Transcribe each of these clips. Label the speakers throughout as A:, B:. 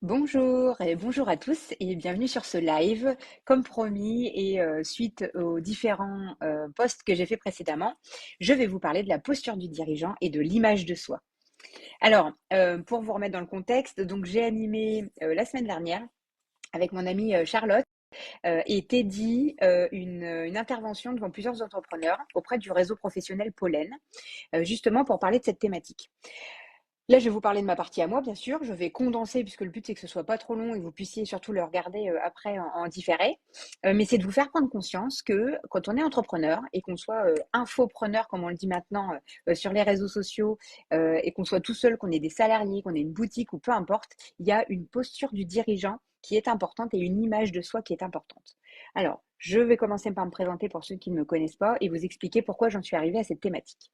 A: Bonjour et bonjour à tous et bienvenue sur ce live. Comme promis et suite aux différents posts que j'ai fait précédemment, je vais vous parler de la posture du dirigeant et de l'image de soi. Alors, pour vous remettre dans le contexte, donc j'ai animé la semaine dernière avec mon amie Charlotte et Teddy une intervention devant plusieurs entrepreneurs auprès du réseau professionnel Pollen, justement pour parler de cette thématique. Là, je vais vous parler de ma partie à moi, bien sûr. Je vais condenser puisque le but, c'est que ce soit pas trop long et que vous puissiez surtout le regarder après en différé. Mais c'est de vous faire prendre conscience que quand on est entrepreneur et qu'on soit infopreneur, comme on le dit maintenant, sur les réseaux sociaux, et qu'on soit tout seul, qu'on ait des salariés, qu'on ait une boutique ou peu importe, il y a une posture du dirigeant qui est importante et une image de soi qui est importante. Alors, je vais commencer par me présenter pour ceux qui ne me connaissent pas et vous expliquer pourquoi j'en suis arrivée à cette thématique.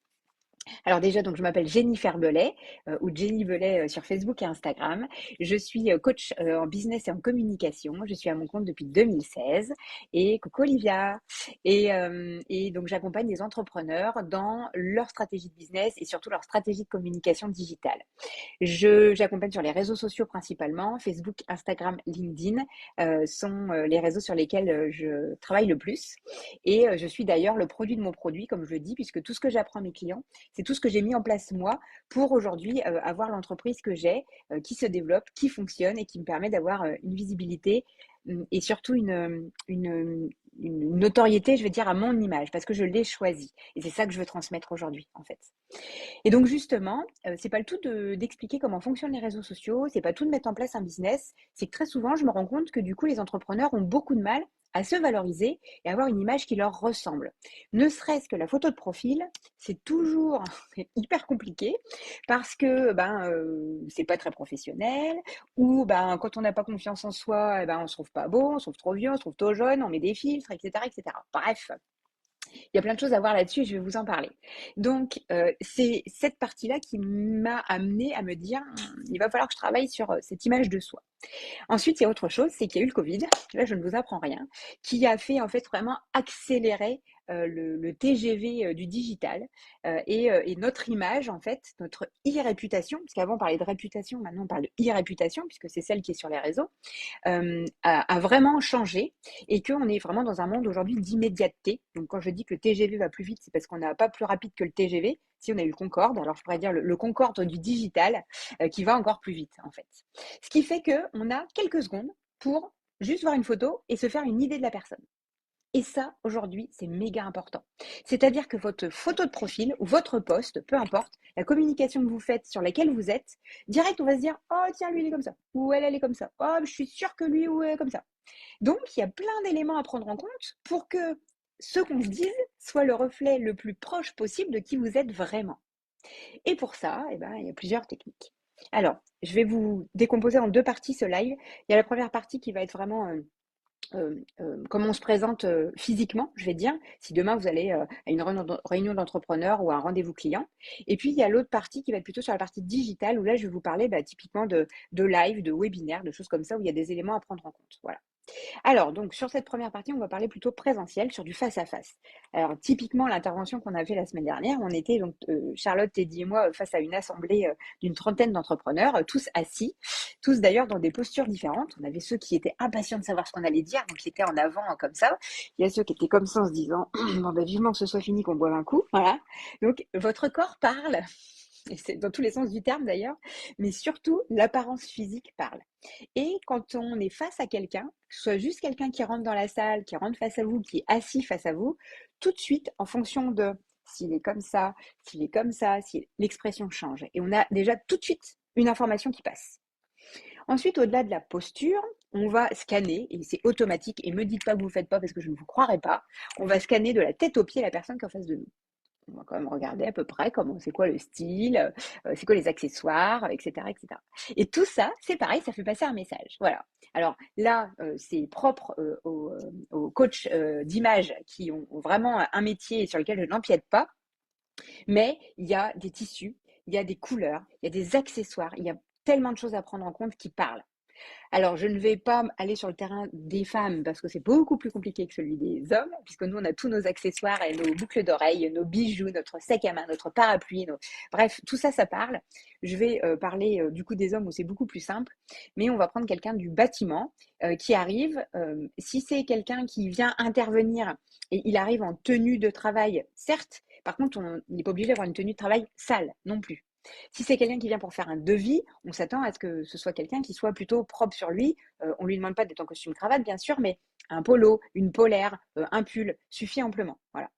A: Alors déjà, donc je m'appelle Jennifer Belay, ou Jenny Belay sur Facebook et Instagram. Je suis coach en business et en communication. Je suis à mon compte depuis 2016. Et coucou Olivia. Et donc j'accompagne les entrepreneurs dans leur stratégie de business et surtout leur stratégie de communication digitale. J'accompagne sur les réseaux sociaux principalement. Facebook, Instagram, LinkedIn sont les réseaux sur lesquels je travaille le plus. Et je suis d'ailleurs le produit de mon produit, comme je le dis, puisque tout ce que j'apprends à mes clients, c'est tout ce que j'ai mis en place moi pour aujourd'hui avoir l'entreprise que j'ai, qui se développe, qui fonctionne et qui me permet d'avoir une visibilité et surtout une notoriété, je veux dire, à mon image, parce que je l'ai choisi. Et c'est ça que je veux transmettre aujourd'hui, en fait. Et donc justement, c'est pas le tout d'expliquer comment fonctionnent les réseaux sociaux, c'est pas tout de mettre en place un business, c'est que très souvent, je me rends compte que du coup, les entrepreneurs ont beaucoup de mal à se valoriser et avoir une image qui leur ressemble. Ne serait-ce que la photo de profil, c'est toujours hyper compliqué parce que c'est pas très professionnel ou quand on n'a pas confiance en soi, on se trouve pas beau, on se trouve trop vieux, on se trouve trop jeune, on met des filtres, etc., etc. Bref, il y a plein de choses à voir là-dessus et je vais vous en parler. Donc, c'est cette partie-là qui m'a amenée à me dire, il va falloir que je travaille sur cette image de soi. Ensuite, il y a autre chose, c'est qu'il y a eu le Covid, là je ne vous apprends rien, qui a fait en fait vraiment accélérer le TGV du digital et notre image en fait, notre e-réputation, parce qu'avant on parlait de réputation, maintenant on parle de e-réputation puisque c'est celle qui est sur les réseaux, a vraiment changé et qu'on est vraiment dans un monde aujourd'hui d'immédiateté. Donc quand je dis que le TGV va plus vite, c'est parce qu'on n'a pas plus rapide que le TGV. Si on a eu le Concorde, alors je pourrais dire le Concorde du digital qui va encore plus vite en fait. Ce qui fait qu'on a quelques secondes pour juste voir une photo et se faire une idée de la personne. Et ça, aujourd'hui, c'est méga important. C'est-à-dire que votre photo de profil ou votre post, peu importe, la communication que vous faites sur laquelle vous êtes, direct, on va se dire, oh tiens, lui, il est comme ça, ou elle est comme ça, oh, je suis sûre que lui ou elle est comme ça. Donc, il y a plein d'éléments à prendre en compte pour que ce qu'on se dise soit le reflet le plus proche possible de qui vous êtes vraiment. Et pour ça, il y a plusieurs techniques. Alors, je vais vous décomposer en deux parties ce live. Il y a la première partie qui va être vraiment comment on se présente physiquement, je vais dire, si demain vous allez à une réunion d'entrepreneurs ou à un rendez-vous client. Et puis, il y a l'autre partie qui va être plutôt sur la partie digitale, où là, je vais vous parler typiquement de live, de webinaire, de choses comme ça, où il y a des éléments à prendre en compte. Voilà. Alors, donc, sur cette première partie, on va parler plutôt présentiel, sur du face-à-face. Alors, typiquement, l'intervention qu'on a fait la semaine dernière, on était, donc, Charlotte, Teddy et moi, face à une assemblée d'une trentaine d'entrepreneurs, tous assis, tous d'ailleurs dans des postures différentes. On avait ceux qui étaient impatients de savoir ce qu'on allait dire, donc qui étaient en avant comme ça. Il y a ceux qui étaient comme ça en se disant, bon, vivement que ce soit fini, qu'on boive un coup. Voilà. Donc, votre corps parle. Et c'est dans tous les sens du terme d'ailleurs, mais surtout l'apparence physique parle. Et quand on est face à quelqu'un, que ce soit juste quelqu'un qui rentre dans la salle, qui rentre face à vous, qui est assis face à vous, tout de suite, en fonction de s'il est comme ça, s'il est comme ça, si l'expression change. Et on a déjà tout de suite une information qui passe. Ensuite, au-delà de la posture, on va scanner, et c'est automatique, et ne me dites pas que vous ne le faites pas parce que je ne vous croirai pas, on va scanner de la tête aux pieds la personne qui est en face de nous. On va quand même regarder à peu près comment c'est quoi le style, c'est quoi les accessoires, etc., etc. Et tout ça, c'est pareil, ça fait passer un message. Voilà. Alors là, c'est propre aux coachs d'image qui ont vraiment un métier sur lequel je n'empiète pas, mais il y a des tissus, il y a des couleurs, il y a des accessoires, il y a tellement de choses à prendre en compte qui parlent. Alors, je ne vais pas aller sur le terrain des femmes parce que c'est beaucoup plus compliqué que celui des hommes, puisque nous, on a tous nos accessoires et nos boucles d'oreilles, nos bijoux, notre sac à main, notre parapluie, bref, tout ça, ça parle. Je vais parler du coup des hommes où c'est beaucoup plus simple, mais on va prendre quelqu'un du bâtiment qui arrive. Si c'est quelqu'un qui vient intervenir et il arrive en tenue de travail, certes, par contre, il n'est pas obligé d'avoir une tenue de travail sale non plus. Si c'est quelqu'un qui vient pour faire un devis, on s'attend à ce que ce soit quelqu'un qui soit plutôt propre sur lui. On lui demande pas d'être en costume cravate, bien sûr, mais un polo, une polaire, un pull suffit amplement. Voilà.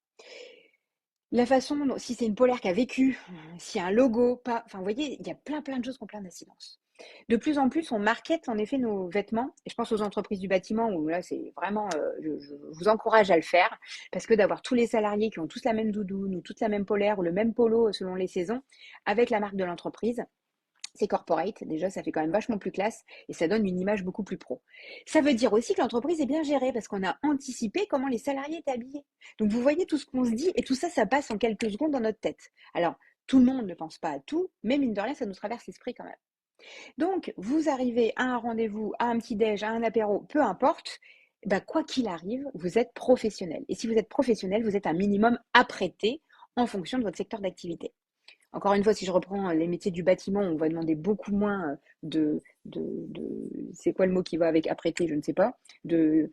A: La façon, si c'est une polaire qui a vécu, s'il y a un logo, pas, enfin, vous voyez, il y a plein de choses qui ont plein d'incidence. De plus en plus, on market en effet nos vêtements, et je pense aux entreprises du bâtiment où là, c'est vraiment, je vous encourage à le faire, parce que d'avoir tous les salariés qui ont tous la même doudoune ou toute la même polaire ou le même polo selon les saisons, avec la marque de l'entreprise, c'est corporate, déjà ça fait quand même vachement plus classe et ça donne une image beaucoup plus pro. Ça veut dire aussi que l'entreprise est bien gérée parce qu'on a anticipé comment les salariés étaient habillés. Donc vous voyez tout ce qu'on se dit et tout ça, ça passe en quelques secondes dans notre tête. Alors, tout le monde ne pense pas à tout, mais mine de rien, ça nous traverse l'esprit quand même. Donc, vous arrivez à un rendez-vous, à un petit-déj, à un apéro, peu importe, bah, quoi qu'il arrive, vous êtes professionnel. Et si vous êtes professionnel, vous êtes un minimum apprêté en fonction de votre secteur d'activité. Encore une fois, si je reprends les métiers du bâtiment, on va demander beaucoup moins c'est quoi le mot qui va avec apprêter, je ne sais pas, de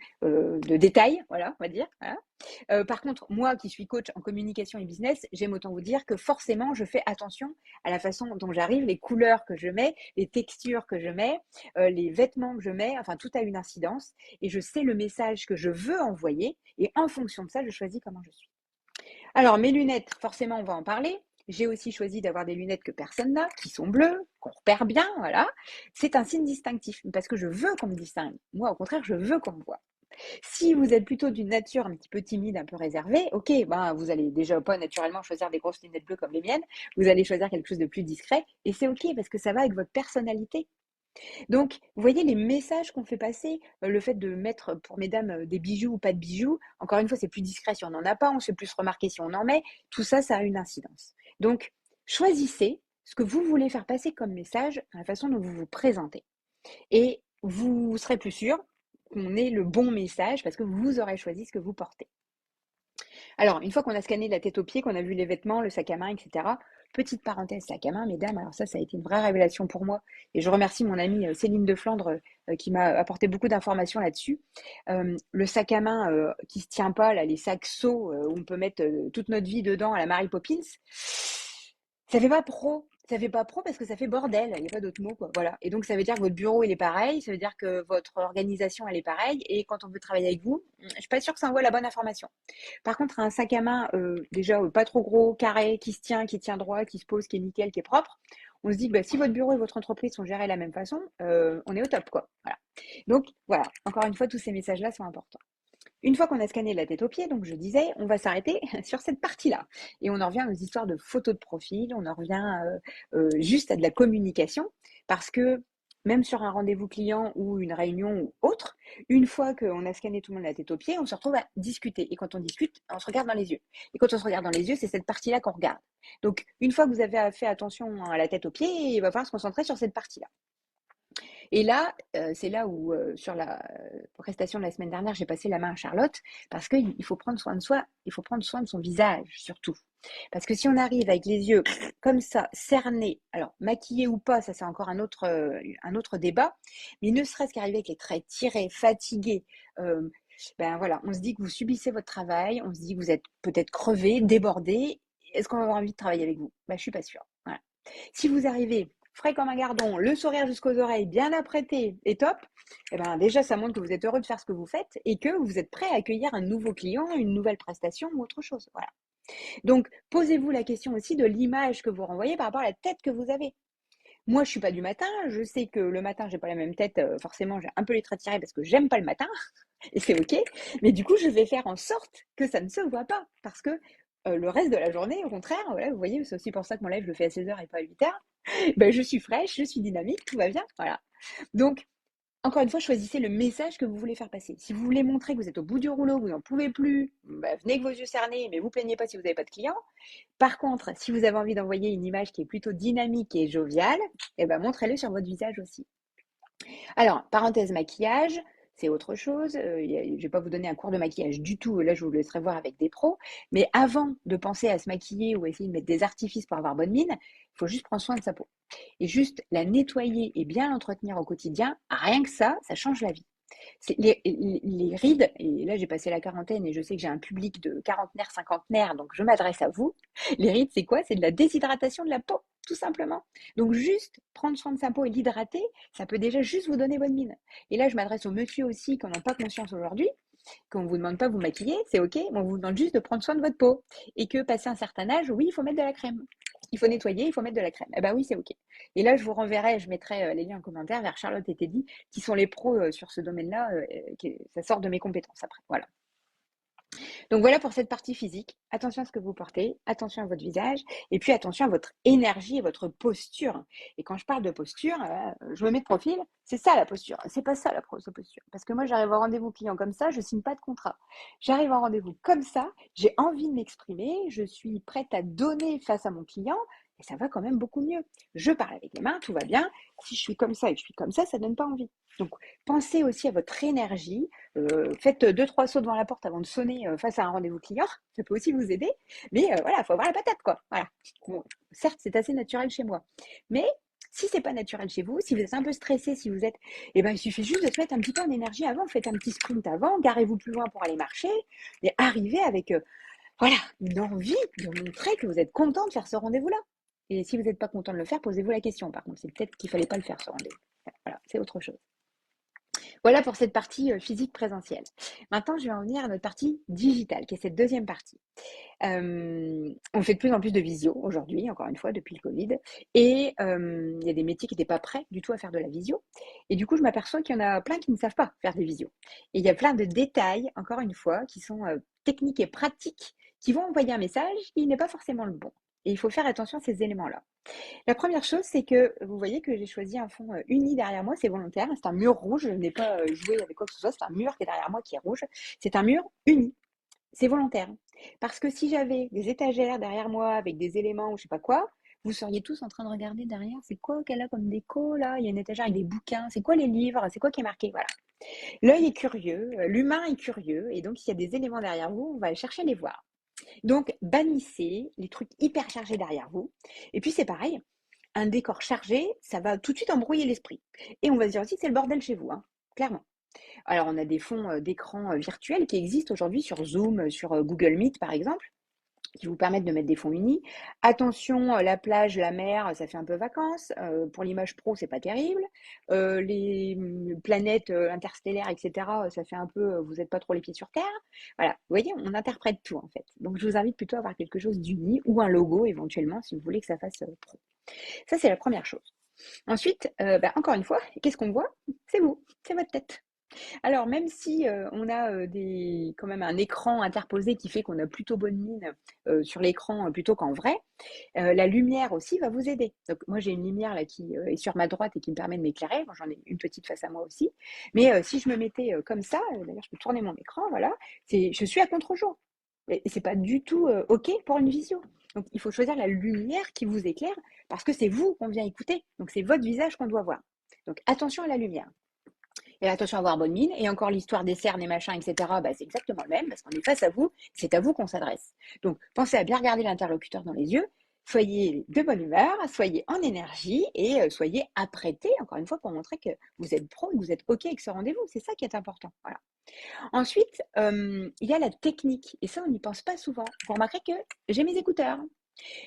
A: détails, voilà, on va dire. Voilà. Par contre, moi qui suis coach en communication et business, j'aime autant vous dire que forcément, je fais attention à la façon dont j'arrive, les couleurs que je mets, les textures que je mets, les vêtements que je mets, enfin, tout a une incidence et je sais le message que je veux envoyer et en fonction de ça, je choisis comment je suis. Alors, mes lunettes, forcément, on va en parler. J'ai aussi choisi d'avoir des lunettes que personne n'a, qui sont bleues, qu'on repère bien, voilà. C'est un signe distinctif, parce que je veux qu'on me distingue. Moi, au contraire, je veux qu'on me voit. Si vous êtes plutôt d'une nature un petit peu timide, un peu réservée, ok, ben vous allez déjà pas naturellement choisir des grosses lunettes bleues comme les miennes, vous allez choisir quelque chose de plus discret, et c'est ok, parce que ça va avec votre personnalité. Donc, vous voyez les messages qu'on fait passer, le fait de mettre pour mesdames des bijoux ou pas de bijoux, encore une fois, c'est plus discret si on n'en a pas, on se fait plus remarquer si on en met, tout ça, ça a une incidence. Donc, choisissez ce que vous voulez faire passer comme message, la façon dont vous vous présentez. Et vous serez plus sûr qu'on ait le bon message parce que vous aurez choisi ce que vous portez. Alors, une fois qu'on a scanné de la tête aux pieds, qu'on a vu les vêtements, le sac à main, etc., petite parenthèse, sac à main, mesdames, alors ça a été une vraie révélation pour moi. Et je remercie mon amie Céline de Flandre qui m'a apporté beaucoup d'informations là-dessus. Le sac à main qui se tient pas, là, les sacs seaux où on peut mettre toute notre vie dedans à la Mary Poppins, ça fait pas pro. Ça fait pas pro parce que ça fait bordel. Il n'y a pas d'autre mot, quoi. Voilà. Et donc, ça veut dire que votre bureau, il est pareil. Ça veut dire que votre organisation, elle est pareille. Et quand on veut travailler avec vous, je suis pas sûre que ça envoie la bonne information. Par contre, un sac à main, déjà pas trop gros, carré, qui tient droit, qui se pose, qui est nickel, qui est propre, on se dit que bah, si votre bureau et votre entreprise sont gérés de la même façon, on est au top, quoi. Voilà. Donc, voilà. Encore une fois, tous ces messages-là sont importants. Une fois qu'on a scanné de la tête aux pieds, donc je disais, on va s'arrêter sur cette partie-là. Et on en revient aux histoires de photos de profil, on en revient juste à de la communication, parce que même sur un rendez-vous client ou une réunion ou autre, une fois qu'on a scanné tout le monde de la tête aux pieds, on se retrouve à discuter. Et quand on discute, on se regarde dans les yeux. Et quand on se regarde dans les yeux, c'est cette partie-là qu'on regarde. Donc, une fois que vous avez fait attention à la tête aux pieds, il va falloir se concentrer sur cette partie-là. Et là, c'est là où, sur la prestation de la semaine dernière, j'ai passé la main à Charlotte parce qu'il faut prendre soin de soi, il faut prendre soin de son visage surtout. Parce que si on arrive avec les yeux comme ça, cernés, alors maquillés ou pas, ça c'est encore un autre débat, mais ne serait-ce qu'arriver avec les traits tirés, fatigués, ben voilà, on se dit que vous subissez votre travail, on se dit que vous êtes peut-être crevé, débordé. Est-ce qu'on va avoir envie de travailler avec vous? Ben, je suis pas sûre. Voilà. Si vous arrivez frais comme un gardon, le sourire jusqu'aux oreilles, bien apprêté et top, eh ben déjà ça montre que vous êtes heureux de faire ce que vous faites et que vous êtes prêt à accueillir un nouveau client, une nouvelle prestation ou autre chose. Voilà. Donc posez-vous la question aussi de l'image que vous renvoyez par rapport à la tête que vous avez. Moi, je suis pas du matin. Je sais que le matin, j'ai pas la même tête. Forcément, j'ai un peu les traits tirés parce que j'aime pas le matin et c'est ok. Mais du coup, je vais faire en sorte que ça ne se voit pas parce que le reste de la journée, au contraire, voilà, vous voyez, c'est aussi pour ça que mon live, je le fais à 16h et pas à 8h. Ben, je suis fraîche, je suis dynamique, tout va bien. Voilà. Donc, encore une fois, choisissez le message que vous voulez faire passer. Si vous voulez montrer que vous êtes au bout du rouleau, vous n'en pouvez plus, ben, venez avec vos yeux cernés, mais vous plaignez pas si vous n'avez pas de clients. Par contre, si vous avez envie d'envoyer une image qui est plutôt dynamique et joviale, eh ben, montrez-le sur votre visage aussi. Alors, parenthèse maquillage, c'est autre chose. Je ne vais pas vous donner un cours de maquillage du tout. Là, je vous laisserai voir avec des pros. Mais avant de penser à se maquiller ou essayer de mettre des artifices pour avoir bonne mine, il faut juste prendre soin de sa peau. Et juste la nettoyer et bien l'entretenir au quotidien, rien que ça change la vie. Les rides, et là j'ai passé la quarantaine et je sais que j'ai un public de quarantenaires, cinquantenaires, donc je m'adresse à vous. Les rides, c'est quoi? C'est de la déshydratation de la peau, tout simplement. Donc juste prendre soin de sa peau et l'hydrater, ça peut déjà juste vous donner bonne mine. Et là je m'adresse aux monsieur aussi qui n'en ont pas conscience aujourd'hui, qu'on ne vous demande pas de vous maquiller, c'est ok, mais on vous demande juste de prendre soin de votre peau. Et que passé un certain âge, oui, il faut mettre de la crème. Il faut nettoyer, il faut mettre de la crème. Eh ben oui, c'est ok. Et là, je vous renverrai, je mettrai les liens en commentaire vers Charlotte et Teddy, qui sont les pros sur ce domaine-là. Ça sort de mes compétences après. Voilà. Donc voilà pour cette partie physique. Attention à ce que vous portez, attention à votre visage, et puis attention à votre énergie et votre posture. Et quand je parle de posture, je me mets de profil, c'est ça la posture. C'est pas ça la posture. Parce que moi, j'arrive au rendez-vous client comme ça, je signe pas de contrat. J'arrive au rendez-vous comme ça, j'ai envie de m'exprimer, je suis prête à donner face à mon client, et ça va quand même beaucoup mieux. Je parle avec les mains, tout va bien. Si je suis comme ça et que je suis comme ça donne pas envie. Donc, pensez aussi à votre énergie, faites 2-3 sauts devant la porte avant de sonner face à un rendez-vous client, ça peut aussi vous aider. Mais voilà, il faut avoir la patate, quoi. Voilà. Bon, certes, c'est assez naturel chez moi. Mais si c'est pas naturel chez vous, si vous êtes un peu stressé, si vous êtes, eh ben, il suffit juste de se mettre un petit peu en énergie avant, faites un petit sprint avant, garez-vous plus loin pour aller marcher, et arrivez avec voilà, une envie de montrer que vous êtes content de faire ce rendez-vous-là. Et si vous n'êtes pas content de le faire, posez-vous la question. Par contre, c'est peut-être qu'il fallait pas le faire, ce rendez-vous. Voilà, c'est autre chose. Voilà pour cette partie physique présentielle. Maintenant, je vais en venir à notre partie digitale, qui est cette deuxième partie. On fait de plus en plus de visio aujourd'hui, encore une fois, depuis le Covid. Et il y a des métiers qui n'étaient pas prêts du tout à faire de la visio. Et du coup, je m'aperçois qu'il y en a plein qui ne savent pas faire des visios. Et il y a plein de détails, encore une fois, qui sont techniques et pratiques, qui vont envoyer un message qui n'est pas forcément le bon. Et il faut faire attention à ces éléments-là. La première chose, c'est que vous voyez que j'ai choisi un fond uni derrière moi, c'est volontaire, c'est un mur rouge, je n'ai pas joué avec quoi que ce soit, c'est un mur qui est derrière moi qui est rouge, c'est un mur uni, c'est volontaire. Parce que si j'avais des étagères derrière moi avec des éléments ou je sais pas quoi, vous seriez tous en train de regarder derrière, c'est quoi qu'elle a comme déco là? Il y a une étagère avec des bouquins, c'est quoi les livres? C'est quoi qui est marqué? Voilà. L'œil est curieux, l'humain est curieux, et donc s'il y a des éléments derrière vous, on va aller chercher à les voir. Donc, bannissez les trucs hyper chargés derrière vous. Et puis, c'est pareil, un décor chargé, ça va tout de suite embrouiller l'esprit. Et on va se dire aussi que c'est le bordel chez vous, hein, clairement. Alors, on a des fonds d'écran virtuels qui existent aujourd'hui sur Zoom, sur Google Meet, par exemple, qui vous permettent de mettre des fonds unis. Attention, la plage, la mer, ça fait un peu vacances. Pour l'image pro, c'est pas terrible. Les planètes interstellaires, etc., ça fait un peu, vous n'êtes pas trop les pieds sur terre. Voilà, vous voyez, on interprète tout en fait. Donc je vous invite plutôt à avoir quelque chose d'uni ou un logo éventuellement si vous voulez que ça fasse pro. Ça, c'est la première chose. Ensuite, encore une fois, qu'est-ce qu'on voit? C'est vous, c'est votre tête. Alors, même si on a quand même un écran interposé qui fait qu'on a plutôt bonne mine sur l'écran plutôt qu'en vrai, la lumière aussi va vous aider. Donc, moi, j'ai une lumière là qui est sur ma droite et qui me permet de m'éclairer. Moi, j'en ai une petite face à moi aussi. Mais si je me mettais comme ça, d'ailleurs, je peux tourner mon écran, voilà, je suis à contre-jour. Et c'est pas du tout OK pour une visio. Donc, il faut choisir la lumière qui vous éclaire parce que c'est vous qu'on vient écouter. Donc, c'est votre visage qu'on doit voir. Donc, attention à la lumière. Et attention à avoir bonne mine. Et encore l'histoire des cernes et machin, etc. C'est exactement le même parce qu'on est face à vous. C'est à vous qu'on s'adresse. Donc, pensez à bien regarder l'interlocuteur dans les yeux. Soyez de bonne humeur, soyez en énergie et soyez apprêtés, encore une fois, pour montrer que vous êtes pro et que vous êtes OK avec ce rendez-vous. C'est ça qui est important. Voilà. Ensuite, il y a la technique. Et ça, on n'y pense pas souvent. Vous remarquerez que j'ai mes écouteurs.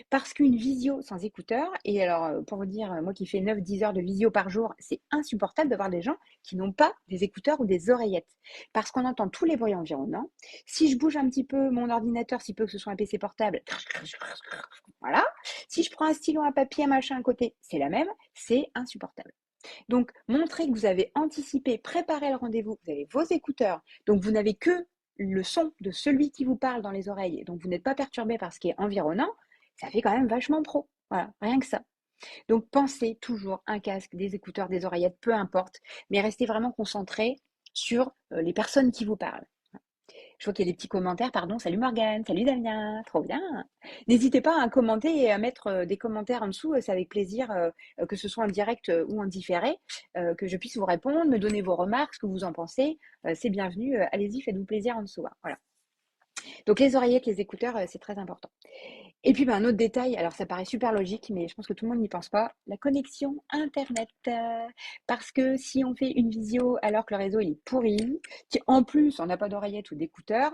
A: Parce qu'une visio sans écouteurs, et alors pour vous dire, moi qui fais 9-10 heures de visio par jour, c'est insupportable d'avoir des gens qui n'ont pas des écouteurs ou des oreillettes. Parce qu'on entend tous les bruits environnants. Si je bouge un petit peu mon ordinateur, si peu que ce soit un PC portable, voilà. Si je prends un stylo, un papier, un machin à côté, c'est la même, c'est insupportable. Donc, montrez que vous avez anticipé, préparé le rendez-vous, vous avez vos écouteurs, donc vous n'avez que le son de celui qui vous parle dans les oreilles, donc vous n'êtes pas perturbé par ce qui est environnant, ça fait quand même vachement pro. Voilà, rien que ça. Donc pensez toujours un casque, des écouteurs, des oreillettes, peu importe, mais restez vraiment concentré sur les personnes qui vous parlent. Je vois qu'il y a des petits commentaires, pardon. Salut Morgane, salut Damien, trop bien. N'hésitez pas à commenter et à mettre des commentaires en dessous. C'est avec plaisir, que ce soit en direct ou en différé, que je puisse vous répondre, me donner vos remarques, ce que vous en pensez. C'est bienvenu. Allez-y, faites-vous plaisir en dessous, hein. Voilà. Donc les oreillettes, les écouteurs, c'est très important. Et puis, un autre détail, alors ça paraît super logique, mais je pense que tout le monde n'y pense pas, la connexion Internet. Parce que si on fait une visio alors que le réseau il est pourri, en plus on n'a pas d'oreillette ou d'écouteurs,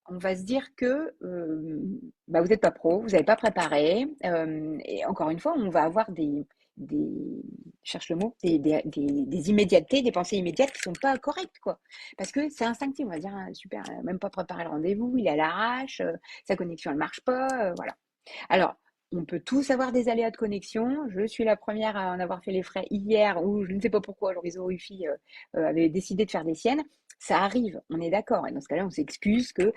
A: on va se dire que vous n'êtes pas pro, vous n'avez pas préparé. Et encore une fois, on va avoir des je cherche le mot, des immédiatetés, des pensées immédiates qui sont pas correctes, quoi. Parce que c'est instinctif, on va dire, ah, super, même pas préparé le rendez-vous, il est à l'arrache, sa connexion elle marche pas, voilà. Alors, on peut tous avoir des aléas de connexion. Je suis la première à en avoir fait les frais hier où je ne sais pas pourquoi le réseau Wi-Fi avait décidé de faire des siennes. Ça arrive, on est d'accord. Et dans ce cas-là, on s'excuse que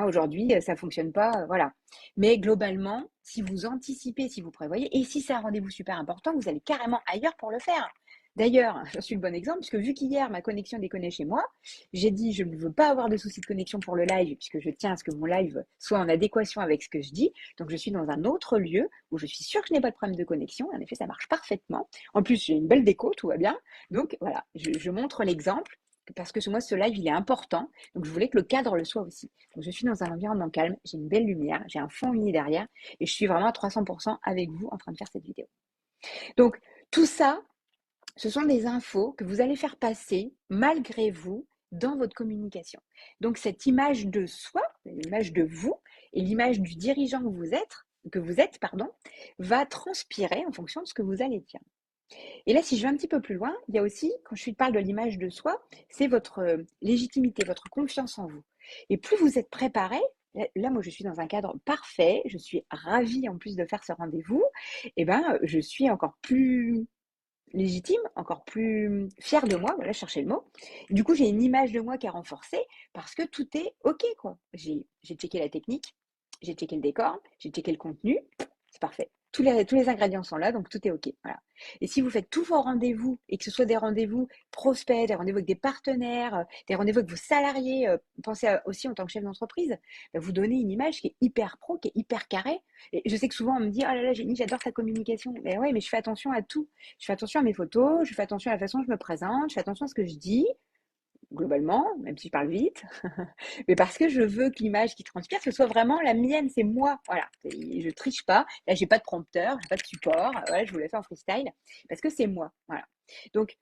A: aujourd'hui, ça fonctionne pas. Voilà. Mais globalement, si vous anticipez, si vous prévoyez, et si c'est un rendez-vous super important, vous allez carrément ailleurs pour le faire. D'ailleurs, je suis le bon exemple, puisque vu qu'hier, ma connexion déconnait chez moi, j'ai dit je ne veux pas avoir de soucis de connexion pour le live, puisque je tiens à ce que mon live soit en adéquation avec ce que je dis. Donc, je suis dans un autre lieu où je suis sûre que je n'ai pas de problème de connexion. En effet, ça marche parfaitement. En plus, j'ai une belle déco, tout va bien. Donc, voilà, je montre l'exemple parce que moi, ce live, il est important. Donc, je voulais que le cadre le soit aussi. Donc, je suis dans un environnement calme. J'ai une belle lumière. J'ai un fond uni derrière. Et je suis vraiment à 300% avec vous en train de faire cette vidéo. Donc, tout ça, ce sont des infos que vous allez faire passer malgré vous dans votre communication. Donc cette image de soi, l'image de vous et l'image du dirigeant que vous êtes, va transpirer en fonction de ce que vous allez dire. Et là, si je vais un petit peu plus loin, il y a aussi, quand je parle de l'image de soi, c'est votre légitimité, votre confiance en vous. Et plus vous êtes préparé, là, moi, je suis dans un cadre parfait, je suis ravie en plus de faire ce rendez-vous, je suis encore plus légitime, encore plus fière de moi, voilà, chercher le mot. Du coup, j'ai une image de moi qui est renforcée parce que tout est OK, quoi. J'ai checké la technique, j'ai checké le décor, j'ai checké le contenu, c'est parfait. Tous les ingrédients sont là, donc tout est OK. Voilà. Et si vous faites tous vos rendez-vous, et que ce soit des rendez-vous prospects, des rendez-vous avec des partenaires, des rendez-vous avec vos salariés, pensez aussi en tant que chef d'entreprise, vous donnez une image qui est hyper pro, qui est hyper carrée. Et je sais que souvent on me dit, oh là là, Jenny, j'adore ta communication. Mais ouais, mais je fais attention à tout. Je fais attention à mes photos, je fais attention à la façon dont je me présente, je fais attention à ce que je dis, globalement, même si je parle vite, mais parce que je veux que l'image qui transpire, ce soit vraiment la mienne, c'est moi. Voilà, je triche pas. Là, j'ai pas de prompteur, j'ai pas de support. Voilà, je vous l'ai fait en freestyle parce que c'est moi. Voilà. Donc,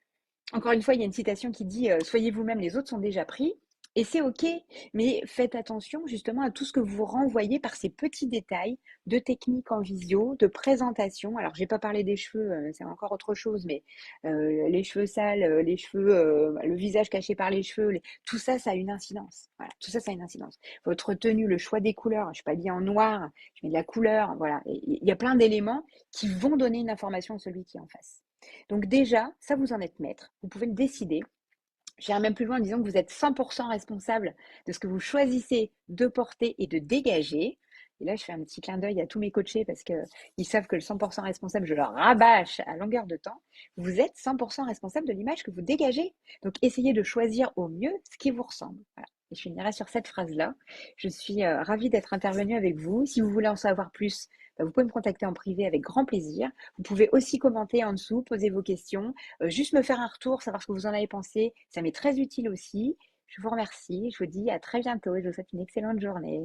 A: encore une fois, il y a une citation qui dit soyez vous-même, les autres sont déjà pris. Et c'est OK, mais faites attention justement à tout ce que vous renvoyez par ces petits détails de technique en visio, de présentation. Alors, j'ai pas parlé des cheveux, c'est encore autre chose, mais les cheveux sales, le visage caché par les cheveux, tout ça, ça a une incidence. Voilà, tout ça, ça a une incidence. Votre tenue, le choix des couleurs, je suis pas habillée en noir, je mets de la couleur, voilà. Il y a plein d'éléments qui vont donner une information à celui qui est en face. Donc déjà, ça vous en êtes maître, vous pouvez le décider. J'irai même plus loin en disant que vous êtes 100% responsable de ce que vous choisissez de porter et de dégager. Et là, je fais un petit clin d'œil à tous mes coachés parce qu'ils savent que le 100% responsable, je leur rabâche à longueur de temps. Vous êtes 100% responsable de l'image que vous dégagez. Donc, essayez de choisir au mieux ce qui vous ressemble. Voilà. Et je finirai sur cette phrase-là. Je suis ravie d'être intervenue avec vous. Si vous voulez en savoir plus, vous pouvez me contacter en privé avec grand plaisir. Vous pouvez aussi commenter en dessous, poser vos questions, juste me faire un retour, savoir ce que vous en avez pensé. Ça m'est très utile aussi. Je vous remercie. Je vous dis à très bientôt et je vous souhaite une excellente journée.